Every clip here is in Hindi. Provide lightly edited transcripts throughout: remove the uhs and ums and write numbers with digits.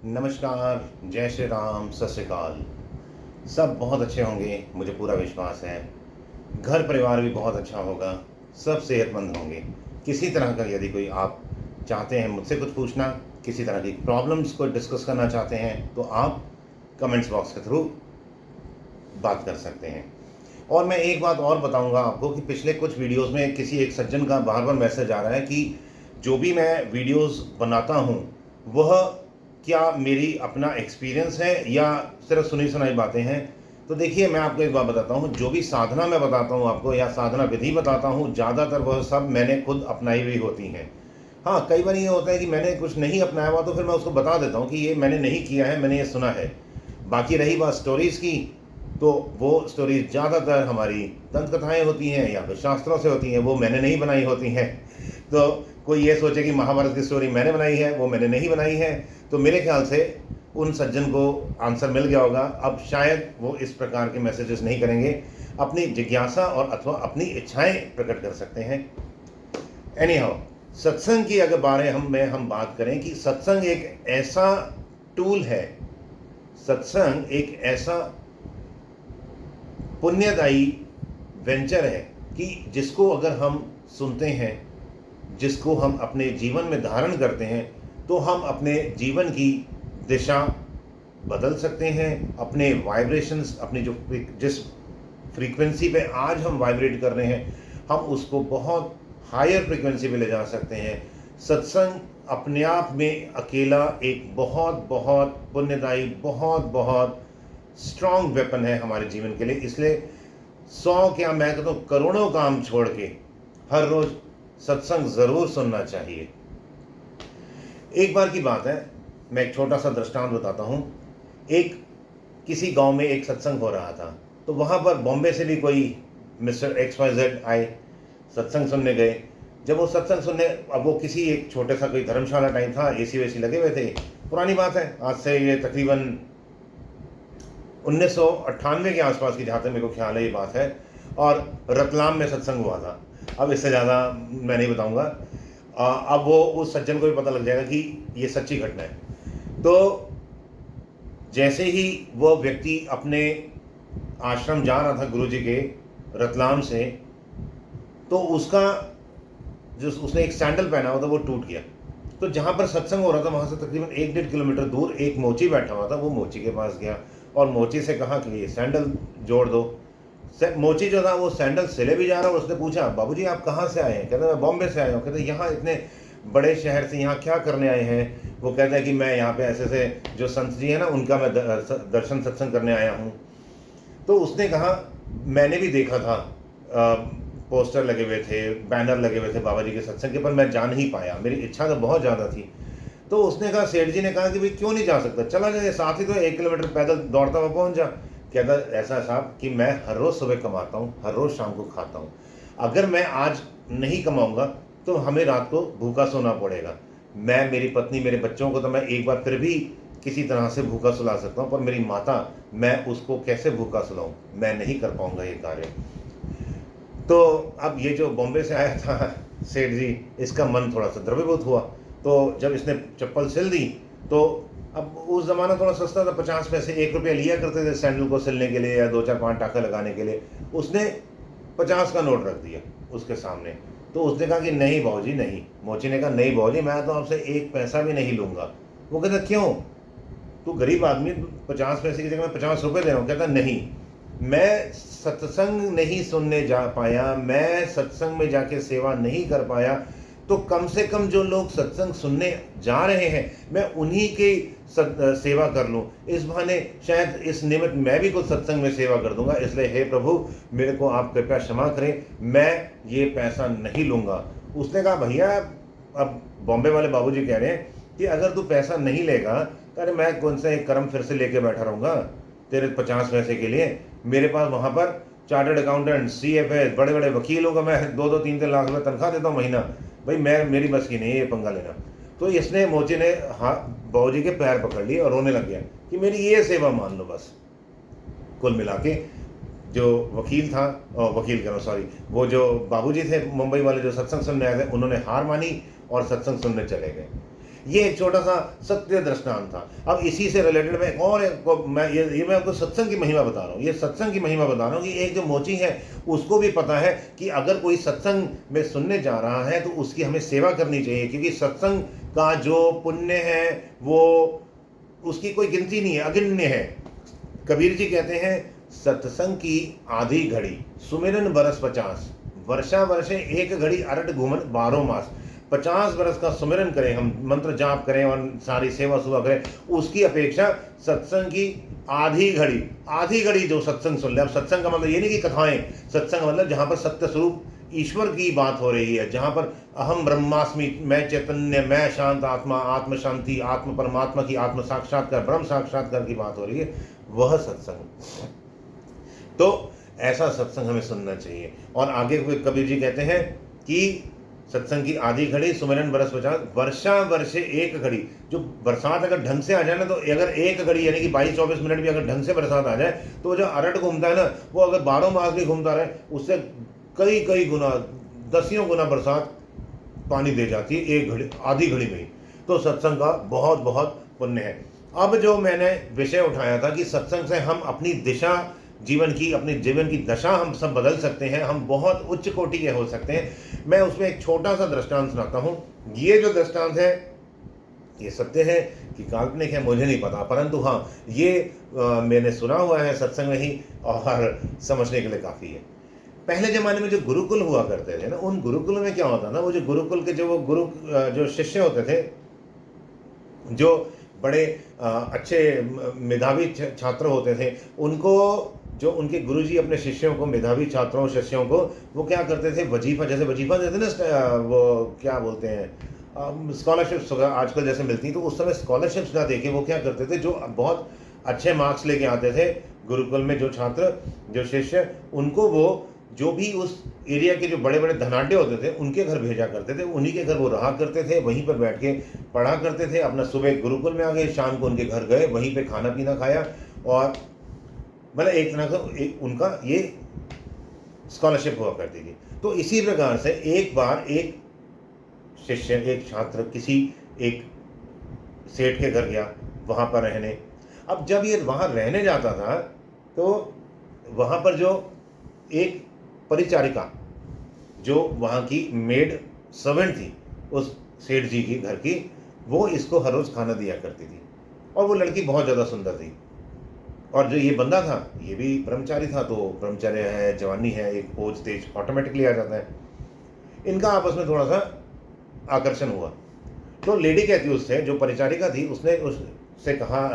नमस्कार, जय श्री राम, सत श्री अकाल। सब बहुत अच्छे होंगे, मुझे पूरा विश्वास है। घर परिवार भी बहुत अच्छा होगा, सब सेहतमंद होंगे। किसी तरह का यदि कोई आप चाहते हैं मुझसे कुछ पूछना, किसी तरह की प्रॉब्लम्स को डिस्कस करना चाहते हैं, तो आप कमेंट्स बॉक्स के थ्रू बात कर सकते हैं। और मैं एक बात और बताऊंगा आपको कि पिछले कुछ वीडियोस में किसी एक सज्जन का बार बार मैसेज आ रहा है कि जो भी मैं वीडियोस बनाता हूं वह क्या मेरी अपना एक्सपीरियंस है या सिर्फ सुनी सुनाई बातें हैं। तो देखिए, मैं आपको एक बात बताता हूं, जो भी साधना मैं बताता हूं आपको या साधना विधि बताता हूं, ज़्यादातर वह सब मैंने खुद अपनाई हुई होती हैं। हाँ, कई बार ये होता है कि मैंने कुछ नहीं अपनाया हुआ, तो फिर मैं उसको बता देता हूँ कि ये मैंने नहीं किया है, मैंने ये सुना है। बाकी रही बात स्टोरीज़ की, तो वो स्टोरीज ज़्यादातर हमारी दंत कथाएँ होती हैं या फिर शास्त्रों से होती हैं, वो मैंने नहीं बनाई होती हैं। तो कोई ये सोचे कि महाभारत की स्टोरी मैंने बनाई है, वो मैंने नहीं बनाई है। तो मेरे ख्याल से उन सज्जन को आंसर मिल गया होगा। अब शायद वो इस प्रकार के मैसेजेस नहीं करेंगे, अपनी जिज्ञासा और अथवा अपनी इच्छाएं प्रकट कर सकते हैं। एनी हाउ, सत्संग की अगर बारे हम बात करें कि सत्संग एक ऐसा टूल है, सत्संग एक ऐसा पुण्यदायी वेंचर है कि जिसको अगर हम सुनते हैं, जिसको हम अपने जीवन में धारण करते हैं, तो हम अपने जीवन की दिशा बदल सकते हैं। अपने वाइब्रेशंस, अपनी जो जिस फ्रीक्वेंसी पे आज हम वाइब्रेट कर रहे हैं, हम उसको बहुत हायर फ्रीक्वेंसी पे ले जा सकते हैं। सत्संग अपने आप में अकेला एक बहुत बहुत पुण्यदायी, बहुत बहुत स्ट्रॉन्ग वेपन है हमारे जीवन के लिए। इसलिए 100 क्या मैं कहता हूँ करोड़ों काम छोड़ के हर रोज सत्संग ज़रूर सुनना चाहिए। एक बार की बात है, मैं एक छोटा सा दृष्टांत बताता हूँ। एक किसी गांव में एक सत्संग हो रहा था, तो वहाँ पर बॉम्बे से भी कोई मिस्टर XYZ आए, सत्संग सुनने गए। जब वो सत्संग सुनने, अब वो किसी एक छोटे सा कोई धर्मशाला टाइप था, AC वेसी लगे हुए थे। पुरानी बात है, आज से ये तकरीबन 1998 के आसपास की, जहाँ तक मेरे को ख्याल है ये बात है। और रतलाम में सत्संग हुआ था। अब इससे ज़्यादा मैं नहीं बताऊंगा। अब वो उस सज्जन को भी पता लग जाएगा कि ये सच्ची घटना है। तो जैसे ही वो व्यक्ति अपने आश्रम जा रहा था गुरुजी के रतलाम से, तो उसका जो उसने एक सैंडल पहना हुआ था वो टूट गया। तो जहाँ पर सत्संग हो रहा था वहाँ से तकरीबन 1-1.5 किलोमीटर दूर एक मोची बैठा हुआ था। वो मोची के पास गया और मोची से कहा कि ये सैंडल जोड़ दो। मोची जो था वो सैंडल सिले भी जा रहा, और उसने पूछा, बाबूजी आप कहाँ से आए हैं? कहते मैं बॉम्बे से आया हूँ। कहते यहाँ इतने बड़े शहर से यहाँ क्या करने आए हैं? वो कहते हैं कि मैं यहाँ पे ऐसे से जो संत जी हैं ना, उनका मैं दर्शन सत्संग करने आया हूँ। तो उसने कहा, मैंने भी देखा था, पोस्टर लगे हुए थे, बैनर लगे हुए थे बाबा जी के सत्संग के, पर मैं जा नहीं पाया, मेरी इच्छा तो बहुत ज़्यादा थी। तो उसने कहा, सेठ जी ने कहा कि भाई क्यों नहीं जा सकता, चला जाए, साथ ही तो 1 किलोमीटर पैदल दौड़ता हुआ पहुंच जा। कहता ऐसा साहब कि मैं हर रोज़ सुबह कमाता हूँ, हर रोज़ शाम को खाता हूँ। अगर मैं आज नहीं कमाऊँगा तो हमें रात को भूखा सोना पड़ेगा। मैं, मेरी पत्नी, मेरे बच्चों को तो मैं एक बार फिर भी किसी तरह से भूखा सुला सकता हूँ, पर मेरी माता, मैं उसको कैसे भूखा सुलाऊँ? मैं नहीं कर पाऊँगा ये कार्य। तो अब ये जो बॉम्बे से आया था सेठ जी, इसका मन थोड़ा सा द्रवीभूत हुआ। तो जब इसने चप्पल सिल दी, तो अब उस ज़माना थोड़ा सस्ता था, 50 पैसे, 1 रुपया लिया करते थे सैंडल को सिलने के लिए या 2-4-5 टाँका लगाने के लिए। उसने 50 का नोट रख दिया उसके सामने। तो उसने कहा कि नहीं बाबूजी नहीं। मोची ने कहा, नहीं बाबूजी, मैं तो आपसे 1 पैसा भी नहीं लूँगा। वो कहता क्यों? तू गरीब आदमी, 50 पैसे की जगह मैं 50 रुपये दे रहा हूँ। कहता नहीं, मैं सत्संग नहीं सुनने जा पाया, मैं सत्संग में जाके सेवा नहीं कर पाया, तो कम से कम जो लोग सत्संग सुनने जा रहे हैं, मैं उन्हीं की सेवा कर लूं। इस बहाने शायद इस निमित्त मैं भी कुछ सत्संग में सेवा कर दूंगा। इसलिए हे प्रभु, मेरे को आप कृपया क्षमा करें, मैं ये पैसा नहीं लूँगा। उसने कहा, भैया, अब बॉम्बे वाले बाबूजी कह रहे हैं कि अगर तू पैसा नहीं लेगा तो अरे मैं कौन सा एक कर्म फिर से लेके बैठा रहूँगा तेरे 50 पैसे के लिए? मेरे पास वहाँ पर चार्टर्ड अकाउंटेंट, CFA, बड़े बड़े वकीलों का मैं 2-2, 3-3 लाख रुपये तनख्वाह देता हूँ महीना। भाई मेरी बस की नहीं है ये पंगा लेना। तो इसने, मोची ने बाबूजी के पैर पकड़ लिए और रोने लग गया कि मेरी ये सेवा मान लो बस। कुल मिला के जो वकील था, वकील कह रहा हूँ सॉरी, वो जो बाबूजी थे मुंबई वाले जो सत्संग सुनने आए थे, उन्होंने हार मानी और सत्संग सुनने चले गए। ये एक छोटा सा सत्य दृष्टांत था। अब इसी से रिलेटेड मैं मैं आपको सत्संग की महिमा बता रहा हूँ, ये सत्संग की महिमा बता रहा हूँ कि एक जो मोची है उसको भी पता है कि अगर कोई सत्संग में सुनने जा रहा है तो उसकी हमें सेवा करनी चाहिए, क्योंकि सत्संग का जो पुण्य है वो उसकी कोई गिनती नहीं है, अगिन्य है। कबीर जी कहते हैं सत्संग की आधी घड़ी सुमिरन बरस 50, वर्षा वर्षे एक घड़ी अरट घूमन 12 मास। 50 बरस का सुमिरन करें हम, मंत्र जाप करें और सारी सेवा सुबह करें, उसकी अपेक्षा सत्संग की आधी घड़ी जो सत्संग सुन ले। अब सत्संग का मतलब ये नहीं कि कथाएं, सत्संग का मतलब जहाँ पर सत्य स्वरूप ईश्वर की बात हो रही है, जहाँ पर अहम ब्रह्मास्मि, मैं चैतन्य, मैं शांत आत्मा, आत्म शांति, आत्म परमात्मा की आत्म साक्षात्कार, ब्रह्म साक्षात्कार की बात हो रही है, वह सत्संग। तो ऐसा सत्संग हमें सुनना चाहिए। और आगे कबीर जी कहते हैं कि सत्संग की आधी घड़ी सुमिरन बरस 50, वर्षा वर्षे एक घड़ी। जो बरसात अगर ढंग से आ जाए ना, तो अगर एक घड़ी यानी कि 22-24 मिनट भी अगर ढंग से बरसात आ जाए, तो जो अरट घूमता है ना, वो अगर 12 मास भी घूमता रहे, उससे कई गुना, दसियों गुना बरसात पानी दे जाती है एक घड़ी, आधी घड़ी में ही। तो सत्संग का बहुत बहुत पुण्य है। अब जो मैंने विषय उठाया था कि सत्संग से हम अपनी दिशा, जीवन की दशा हम सब बदल सकते हैं, हम बहुत उच्च कोटि के हो सकते हैं। मैं उसमें एक छोटा सा दृष्टांत सुनाता हूँ। ये जो दृष्टांत है ये सत्य है कि काल्पनिक है मुझे नहीं पता, परंतु हाँ ये मैंने सुना हुआ है सत्संग में ही, और समझने के लिए काफ़ी है। पहले ज़माने में जो गुरुकुल हुआ करते थे ना, उन गुरुकुल में क्या होता ना, वो जो गुरुकुल के जो शिष्य होते थे, जो बड़े अच्छे मेधावी छात्र होते थे, उनको जो उनके गुरुजी अपने शिष्यों को, मेधावी छात्रों शिष्यों को, वो क्या करते थे, वजीफा, जैसे वजीफा देते ना, वो क्या बोलते हैं, स्कॉलरशिप्स आजकल जैसे मिलती, तो उस समय स्कॉलरशिप्स ना देके वो क्या करते थे, जो बहुत अच्छे मार्क्स लेके आते थे गुरुकुल में जो छात्र, जो शिष्य, उनको वो जो भी उस एरिया के जो बड़े बड़े धनाढ्य होते थे उनके घर भेजा करते थे, उन्हीं के घर वो रहा करते थे, वहीं पर बैठ के पढ़ा करते थे। अपना सुबह गुरुकुल में आ गए, शाम को उनके घर गए, वहीं पे खाना पीना खाया, और मतलब एक तरह का उनका ये स्कॉलरशिप हुआ करती थी। तो इसी प्रकार से एक बार एक शिष्य, एक छात्र किसी एक सेठ के घर गया वहाँ पर रहने। अब जब ये वहाँ रहने जाता था तो वहाँ पर जो एक परिचारिका, जो वहाँ की मेड सर्वेंट थी उस सेठ जी की घर की, वो इसको हर रोज़ खाना दिया करती थी। और वो लड़की बहुत ज़्यादा सुंदर थी, और जो ये बंदा था ये भी ब्रह्मचारी था, तो ब्रह्मचर्य है, जवानी है, एक ओज तेज ऑटोमेटिकली आ जाता है। इनका आपस में थोड़ा सा आकर्षण हुआ। तो लेडी कहती उससे, जो परिचारिका थी, उसने उससे कहा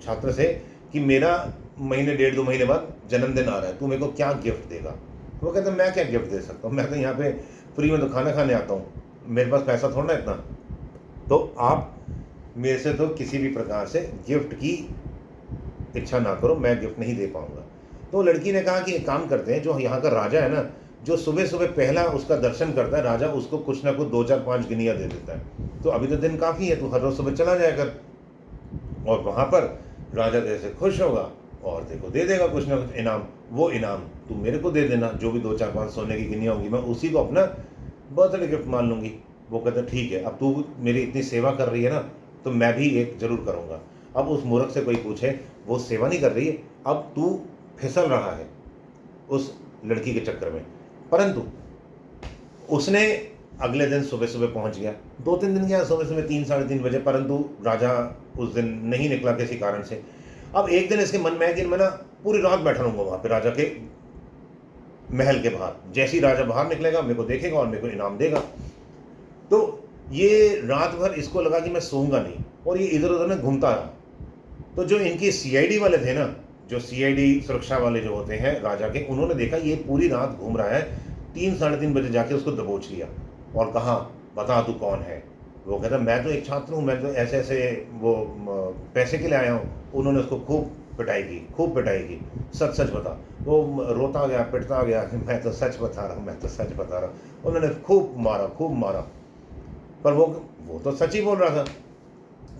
छात्र से कि मेरा महीने 1.5-2 महीने बाद जन्मदिन आ रहा है, तू मेरे को क्या गिफ्ट देगा। वो कहता मैं क्या गिफ्ट दे सकता हूँ, मैं तो यहाँ पे फ्री में तो खाना खाने आता हूँ, मेरे पास पैसा थोड़ा ना इतना, तो आप मेरे से तो किसी भी प्रकार से गिफ्ट की इच्छा ना करो, मैं गिफ्ट नहीं दे पाऊँगा। तो लड़की ने कहा कि एक काम करते हैं, जो यहाँ का राजा है ना, जो सुबह सुबह पहला उसका दर्शन करता है राजा, उसको कुछ ना कुछ 2-4-5 गिनिया दे देता है। तो अभी तो दिन काफ़ी है, तू हर रोज़ सुबह चला जाया कर, और वहाँ पर राजा तेरे से खुश होगा और तेरे को दे देगा कुछ ना कुछ इनाम। वो इनाम तू मेरे को दे देना, जो भी 2-4-5 सोने की गिनिया होंगी, मैं उसी को अपना बर्थडे गिफ्ट मान लूँगी। वो कहता ठीक है, अब तू मेरी इतनी सेवा कर रही है ना, तो मैं भी एक ज़रूर करूँगा। अब उस मूर्ख से कोई पूछे, वो सेवा नहीं कर रही है, अब तू फिसल रहा है उस लड़की के चक्कर में। परंतु उसने अगले दिन सुबह सुबह पहुंच गया, 2-3 दिन गया, सुबह सुबह 3-3:30 बजे, परंतु राजा उस दिन नहीं निकला किसी कारण से। अब एक दिन इसके मन में है कि मैं ना पूरी रात बैठा रहूँगा वहाँ पे राजा के महल के बाहर, जैसे ही राजा बाहर निकलेगा मेरे को देखेगा और मेरे को इनाम देगा। तो ये रात भर इसको लगा कि मैं सोऊंगा नहीं, और ये इधर उधर में घूमता रहा। तो जो इनकी सीआईडी वाले थे ना, जो सीआईडी सुरक्षा वाले जो होते हैं राजा के, उन्होंने देखा ये पूरी रात घूम रहा है, 3-3:30 बजे जाके उसको दबोच लिया और कहा बता तू कौन है। वो कहता मैं तो एक छात्र हूँ, मैं तो ऐसे ऐसे वो पैसे के लिए आया हूँ। उन्होंने उसको खूब पिटाई की, सच सच बता। वो रोता गया, पिटता गया कि मैं तो सच बता रहा हूँ। उन्होंने खूब मारा, पर वो तो सच ही बोल रहा था।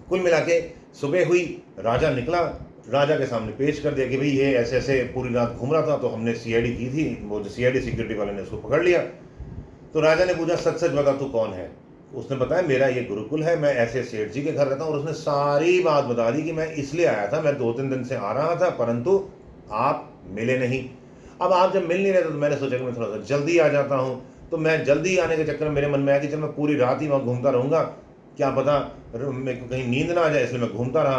कुल मिला के सुबह हुई, राजा निकला, राजा के सामने पेश कर दिया कि भाई ये ऐसे ऐसे पूरी रात घूम रहा था, तो हमने सीआईडी की थी, वो जो सीआईडी सिक्योरिटी वाले ने उसको पकड़ लिया। तो राजा ने पूछा सच सच बता तू कौन है। उसने बताया मेरा ये गुरुकुल है, मैं ऐसे सेठ जी के घर रहता हूँ, और उसने सारी बात बता दी कि मैं इसलिए आया था, मैं 2-3 दिन से आ रहा था, परंतु आप मिले नहीं। अब आप जब मिल नहीं रहे थे तो मैंने सोचा कि मैं थोड़ा सा जल्दी आ जाता हूँ। तो मैं जल्दी आने के चक्कर में मेरे मन में आया कि चल मैं पूरी रात ही वहाँ घूमता रहूँगा, क्या पता मेरे को कहीं नींद ना आ जाए, इसलिए मैं घूमता रहा।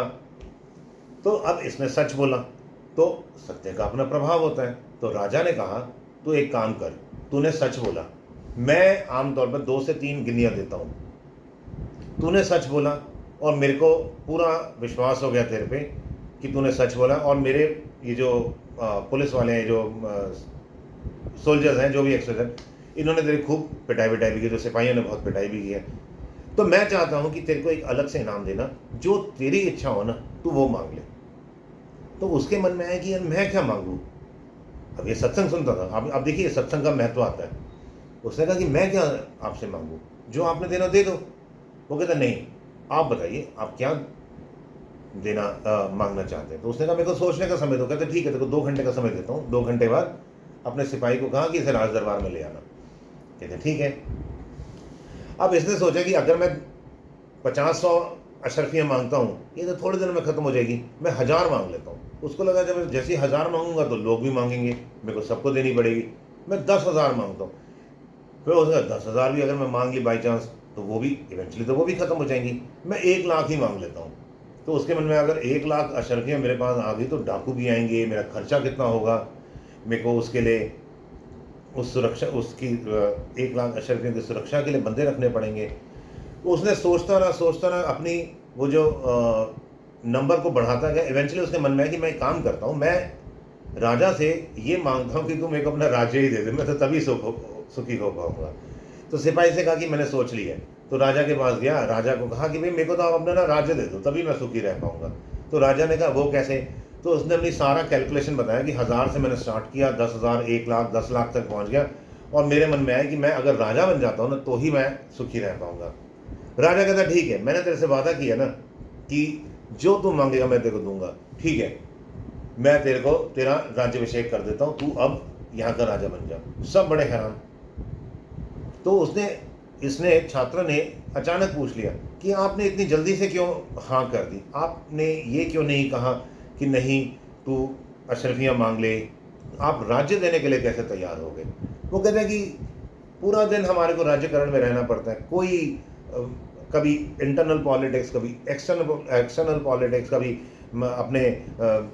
तो अब इसने सच बोला, तो सत्य का अपना प्रभाव होता है। तो राजा ने कहा तू एक काम कर, तूने सच बोला, मैं आमतौर पर 2 से 3 गिनिया देता हूँ, तूने सच बोला और मेरे को पूरा विश्वास हो गया तेरे पे कि तूने सच बोला। और मेरे ये जो पुलिस वाले हैं, जो सोल्जर्स हैं, जो भी एक्सर्जन, इन्होंने तेरी खूब पिटाई विटाई भी की, जो सिपाहियों ने बहुत पिटाई भी की है। तो मैं चाहता हूँ कि तेरे को एक अलग से इनाम देना, जो तेरी इच्छा हो ना तू वो मांग ले। तो उसके मन में आया कि यार मैं क्या मांगूँ। अब ये सत्संग सुनता था, अब देखिए सत्संग का महत्व आता है। उसने कहा कि मैं क्या आपसे मांगूँ, जो आपने देना दे दो। वो कहता नहीं, आप बताइए आप क्या देना मांगना चाहते हैं। तो उसने कहा मेरे को सोचने का समय दो। कहते ठीक है, तेरे को 2 घंटे का समय देता हूँ। 2 घंटे बाद अपने सिपाही को कहा कि इसे राज दरबार में ले आना। कहते ठीक है। अब इसने सोचा कि अगर मैं 50-100 अशरफियाँ मांगता हूँ, ये तो थोड़े दिन में ख़त्म हो जाएगी, मैं 1000 मांग लेता हूँ। उसको लगा जब मैं जैसे ही 1000 मांगूंगा तो लोग भी मांगेंगे, मेरे को सबको देनी पड़ेगी, मैं 10,000 मांगता हूँ। फिर उसने 10,000 भी अगर मैं मांग ली बाई चांस, तो वो भी इवेंचुअली तो वो भी ख़त्म हो जाएंगी, मैं 1 लाख ही मांग लेता हूँ। तो उसके मन में अगर 1 लाख अशरफियाँ मेरे पास आ गई तो डाकू भी आएंगे, मेरा खर्चा कितना होगा, मेरे को उसके लिए उस सुरक्षा, उसकी 1 लाख अशरफियों की सुरक्षा के लिए बंदे रखने पड़ेंगे। तो उसने सोचता रहा अपनी वो जो नंबर को बढ़ाता गया। इवेंचुअली उसके मन में है कि मैं एक काम करता हूँ, मैं राजा से ये मांगता हूँ कि तू मेरे को अपना राज्य ही दे दे, मैं तो तभी सुखी हो पाऊंगा। तो सिपाही से कहा कि मैंने सोच लिया है। तो राजा के पास गया, राजा को कहा कि भाई मेरे को तो आप अपना ना राज्य दे दो, तभी मैं सुखी रह पाऊंगा। तो राजा ने कहा वो कैसे। तो उसने अपनी सारा कैलकुलेशन बताया कि 1000 से मैंने स्टार्ट किया, 10,000, 1 लाख, 10 लाख तक पहुंच गया, और मेरे मन में आया कि मैं अगर राजा बन जाता हूँ ना तो ही मैं सुखी रह पाऊंगा। राजा कहता ठीक है, मैंने तेरे से वादा किया ना कि जो तू मांगेगा मैं तेरे को दूंगा, ठीक है, मैं तेरे को तेरा राज्याभिषेक कर देता हूँ, तू अब यहाँ का राजा बन जा। सब बड़े हैरान। तो इसने छात्र ने अचानक पूछ लिया कि आपने इतनी जल्दी से क्यों हाँ कर दी, आपने ये क्यों नहीं कहा कि नहीं तू अशरफियाँ मांग ले, आप राज्य देने के लिए कैसे तैयार हो गए। वो कहते हैं कि पूरा दिन हमारे को राज्यकरण में रहना पड़ता है, कोई कभी इंटरनल पॉलिटिक्स, कभी एक्सटर्नल पॉलिटिक्स, कभी अपने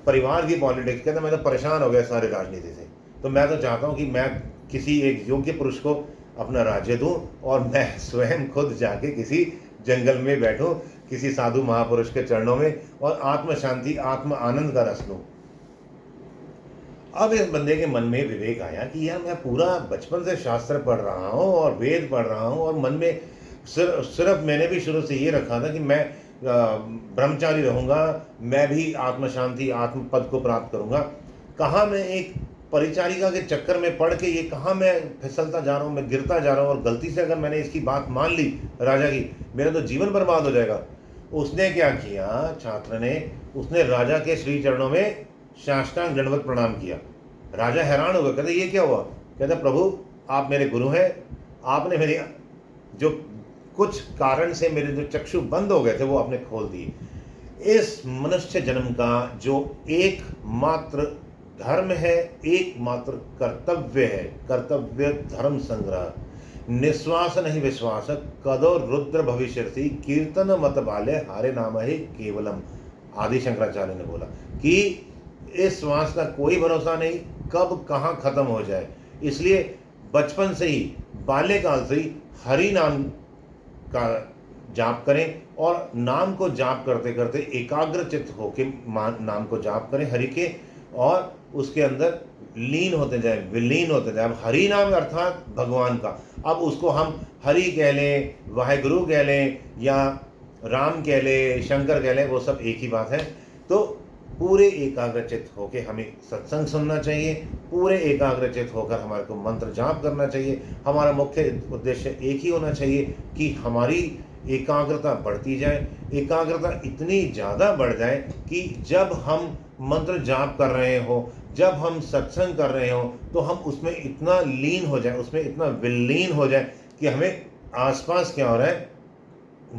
परिवार की पॉलिटिक्स। कहते मैं तो परेशान हो गया सारे राजनीति से, तो मैं तो चाहता हूँ कि मैं किसी एक योग्य पुरुष को अपना राज्य दूं और मैं स्वयं खुद जाके किसी जंगल में बैठूं, किसी साधु महापुरुष के चरणों में, और आत्म शांति, आत्म आनंद का रस लूं। अब इस बंदे के मन में विवेक आया कि यार मैं पूरा बचपन से शास्त्र पढ़ रहा हूँ और वेद पढ़ रहा हूँ, और मन में सिर्फ मैंने भी शुरू से ये रखा था कि मैं ब्रह्मचारी रहूँगा, मैं भी आत्म शांति, आत्म पद को प्राप्त करूँगा। कहाँ मैं एक परिचारिका के चक्कर में पड़ के ये कहाँ मैं फिसलता जा रहा हूँ, मैं गिरता जा रहा हूँ, और गलती से अगर मैंने इसकी बात मान ली राजा की, मेरा तो जीवन बर्बाद हो जाएगा। उसने क्या किया छात्र ने, उसने राजा के श्री चरणों में साष्टांग दंडवत प्रणाम किया। राजा हैरान हो गया, कहते ये क्या हुआ। कहते प्रभु आप मेरे गुरु हैं, आपने मेरी जो कुछ कारण से मेरे जो चक्षु बंद हो गए थे वो आपने खोल दिए। इस मनुष्य जन्म का जो एकमात्र धर्म है, एकमात्र कर्तव्य है, कर्तव्य धर्म संग्रह, निश्वास नहीं विश्वास, कदो रुद्र भविष्यसि, कीर्तन मत बाले हारे नाम ही केवलम। आदि शंकराचार्य ने बोला कि इस श्वास का कोई भरोसा नहीं, कब कहाँ खत्म हो जाए। इसलिए बचपन से ही, बाल्यकाल से ही हरि नाम का जाप करें, और नाम को जाप करते करते एकाग्र चित्त होकर नाम को जाप करें हरि के, और उसके अंदर लीन होते जाए, विलीन होते जाए। अब हरि नाम अर्थात भगवान का, अब उसको हम हरि कह लें, वाहेगुरु कह लें, या राम कह लें, शंकर कह लें, वो सब एक ही बात है। तो पूरे एकाग्रचित होकर हमें सत्संग सुनना चाहिए, पूरे एकाग्रचित होकर हमारे को मंत्र जाप करना चाहिए। हमारा मुख्य उद्देश्य एक ही होना चाहिए कि हमारी एकाग्रता बढ़ती जाए, एकाग्रता इतनी ज़्यादा बढ़ जाए कि जब हम मंत्र जाप कर रहे हो, जब हम सत्संग कर रहे हो, तो हम उसमें इतना लीन हो जाए, उसमें इतना विलीन हो जाए कि हमें आसपास क्या हो रहा है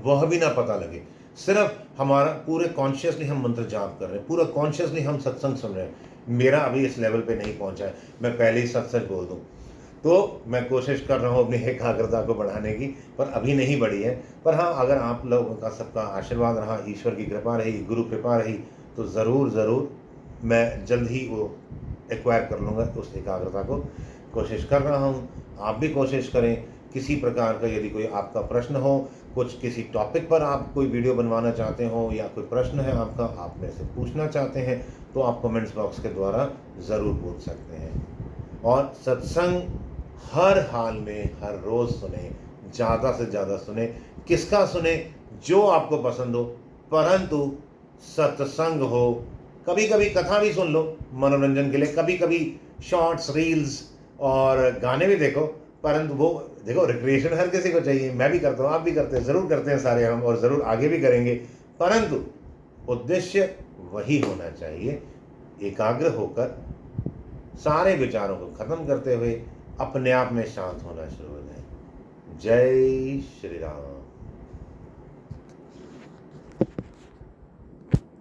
वह भी ना पता लगे। सिर्फ हमारा पूरे कॉन्शियसली हम मंत्र जाप कर रहे हैं, पूरा कॉन्शियसली हम सत्संग सुन रहे हैं। मेरा अभी इस लेवल पे नहीं पहुंचा है, मैं पहले ही सच बोल दूं। तो मैं कोशिश कर रहा हूँ अपनी एकाग्रता को बढ़ाने की, पर अभी नहीं बढ़ी है। पर हाँ, अगर आप लोगों का सबका आशीर्वाद रहा, ईश्वर की कृपा रही, गुरु कृपा रही, तो ज़रूर मैं जल्द ही वो एक्वायर कर लूँगा उस एकाग्रता को। कोशिश कर रहा हूँ, आप भी कोशिश करें। किसी प्रकार का यदि कोई आपका प्रश्न हो, कुछ किसी टॉपिक पर आप कोई वीडियो बनवाना चाहते हो, या कोई प्रश्न है आपका, आप मेरे से पूछना चाहते हैं, तो आप कमेंट्स बॉक्स के द्वारा ज़रूर पूछ सकते हैं। और सत्संग हर हाल में हर रोज़ सुने, ज़्यादा से ज़्यादा सुने। किसका सुने? जो आपको पसंद हो, परंतु सत्संग हो। कभी कभी कथा भी सुन लो मनोरंजन के लिए, कभी कभी शॉर्ट्स, रील्स और गाने भी देखो, परंतु वो देखो, रिक्रिएशन हर किसी को चाहिए। मैं भी करता हूँ, आप भी करते हैं, ज़रूर करते हैं सारे हम, और ज़रूर आगे भी करेंगे। परंतु उद्देश्य वही होना चाहिए, एकाग्र होकर सारे विचारों को खत्म करते हुए अपने आप में शांत होना शुरू हो जाए। जय श्री राम।